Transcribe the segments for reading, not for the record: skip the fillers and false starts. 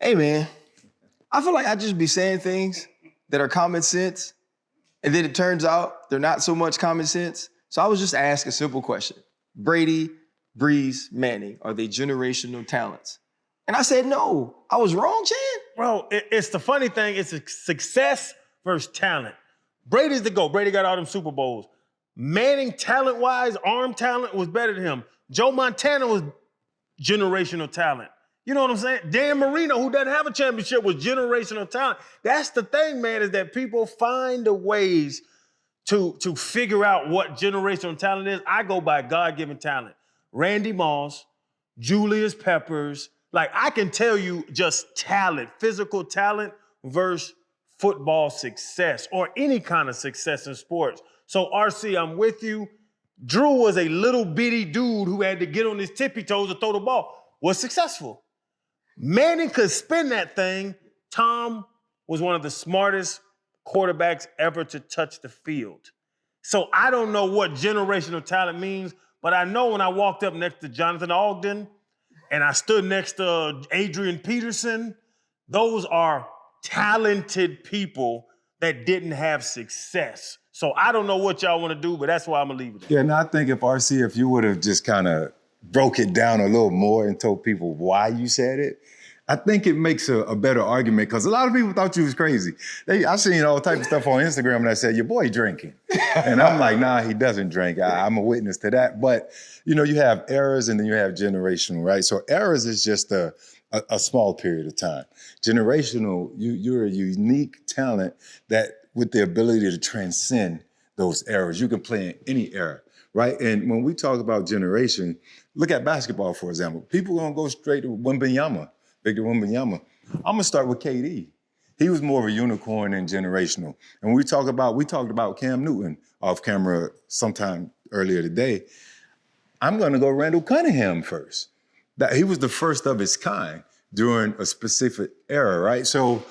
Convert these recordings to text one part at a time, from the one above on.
Hey, man, I feel like I just be saying things that are common sense, and then it turns out they're not so much common sense. So I was just asking a simple question. Brady, Breeze, Manning, are they generational talents? And I said, no. I was wrong, Chan? Bro, it's the funny thing. It's a success versus talent. Brady's the GOAT. Brady got all them Super Bowls. Manning, talent-wise, arm talent was better than him. Joe Montana was generational talent. You know what I'm saying? Dan Marino, who doesn't have a championship, was generational talent. That's the thing, man, is that people find the ways to figure out what generational talent is. I go by God-given talent. Randy Moss, Julius Peppers. Like, I can tell you just talent, physical talent versus football success or any kind of success in sports. So, RC, I'm with you. Drew was a little bitty dude who had to get on his tippy toes to throw the ball. Was successful. Manning could spin that thing. Tom was one of the smartest quarterbacks ever to touch the field. So I don't know what generational talent means, but I know when I walked up next to Jonathan Ogden and I stood next to Adrian Peterson, those are talented people that didn't have success. So I don't know what y'all want to do, but that's why I'm going to leave it there. Yeah, and I think if you would have just kind of broke it down a little more and told people why you said it, I think it makes a better argument because a lot of people thought you was crazy. I've seen all type of stuff on Instagram that said, your boy drinking. And I'm like, nah, he doesn't drink. I'm a witness to that. But, you know, you have eras and then you have generational, right? So eras is just a small period of time. Generational, you're a unique talent that with the ability to transcend those eras. You can play in any era, right? And when we talk about generation, look at basketball, for example. People gonna go straight to Wembanyama, Victor Wembanyama. I'm gonna start with KD. He was more of a unicorn than generational. And we talked about Cam Newton off camera sometime earlier today. I'm gonna go Randall Cunningham first. That he was the first of his kind during a specific era, right? So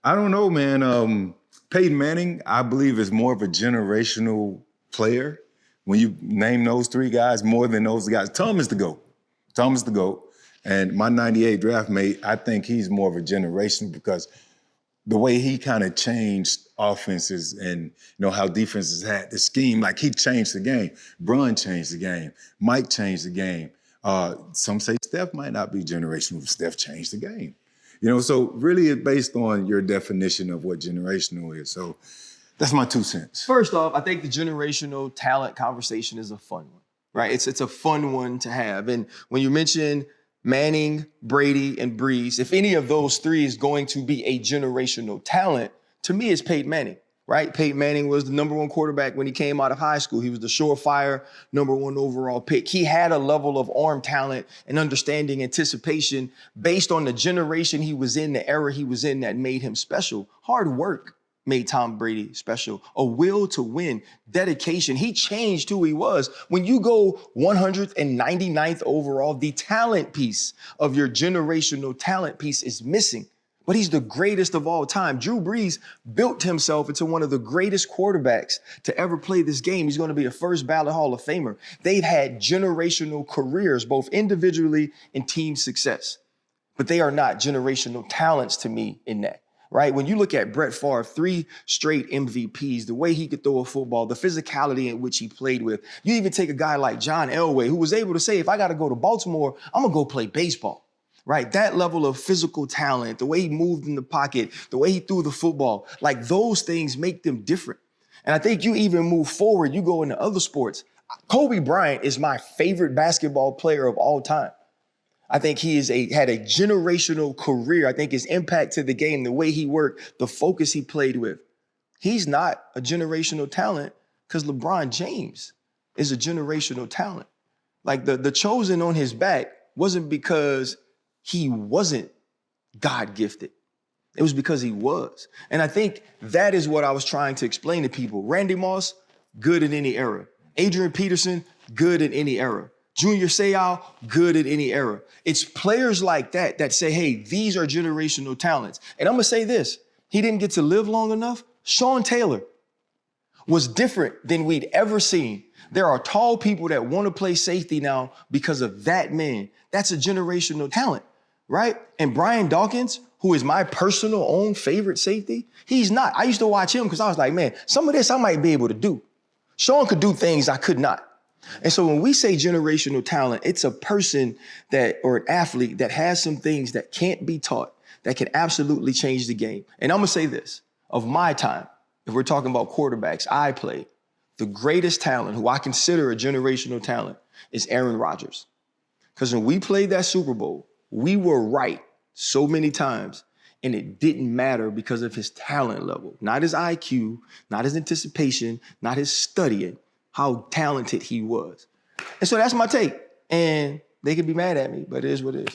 I don't know, man. Peyton Manning, I believe, is more of a generational player. When you name those three guys more than those guys, Tom is the GOAT. Tom is the GOAT. And my 98 draft mate, I think he's more of a generation because the way he kind of changed offenses and you know how defenses had the scheme, like he changed the game. Bron changed the game. Mike changed the game. Some say Steph might not be generational, but Steph changed the game. You know, so really it's based on your definition of what generational is. So that's my 2 cents. First off, I think the generational talent conversation is a fun one, right? It's a fun one to have. And when you mention Manning, Brady, and Breeze, if any of those three is going to be a generational talent, to me it's Peyton Manning, right? Peyton Manning was the #1 quarterback when he came out of high school. He was the surefire #1 overall pick. He had a level of arm talent and understanding, anticipation based on the generation he was in, the era he was in that made him special. Hard work made Tom Brady special. A will to win, dedication. He changed who he was. When you go 199th overall, the talent piece of your generational talent piece is missing. But he's the greatest of all time. Drew Brees built himself into one of the greatest quarterbacks to ever play this game. He's going to be a first ballot Hall of Famer. They've had generational careers, both individually and team success. But they are not generational talents to me in that. Right? When you look at Brett Favre, 3 straight MVPs, the way he could throw a football, the physicality in which he played with. You even take a guy like John Elway, who was able to say, if I got to go to Baltimore, I'm going to go play baseball. Right? That level of physical talent, the way he moved in the pocket, the way he threw the football, like those things make them different. And I think you even move forward, you go into other sports. Kobe Bryant is my favorite basketball player of all time. I think he had a generational career. I think his impact to the game, the way he worked, the focus he played with. He's not a generational talent because LeBron James is a generational talent. Like the chosen on his back wasn't because he wasn't God gifted. It was because he was. And I think that is what I was trying to explain to people. Randy Moss, good in any era. Adrian Peterson, good in any era. Junior Seau, good in any era. It's players like that that say, hey, these are generational talents. And I'm going to say this. He didn't get to live long enough. Sean Taylor was different than we'd ever seen. There are tall people that want to play safety now because of that man. That's a generational talent. right? And Brian Dawkins, who is my personal own favorite safety, he's not. I used to watch him because I was like, man, some of this I might be able to do. Sean could do things I could not. And so when we say generational talent, it's a person that, or an athlete that has some things that can't be taught, that can absolutely change the game. And I'm gonna say this, of my time, if we're talking about quarterbacks I played, the greatest talent, who I consider a generational talent, is Aaron Rodgers. Because when we played that Super Bowl, we were right so many times, and it didn't matter because of his talent level, not his IQ, not his anticipation, not his studying, how talented he was. And so that's my take. And they could be mad at me, but it is what it is.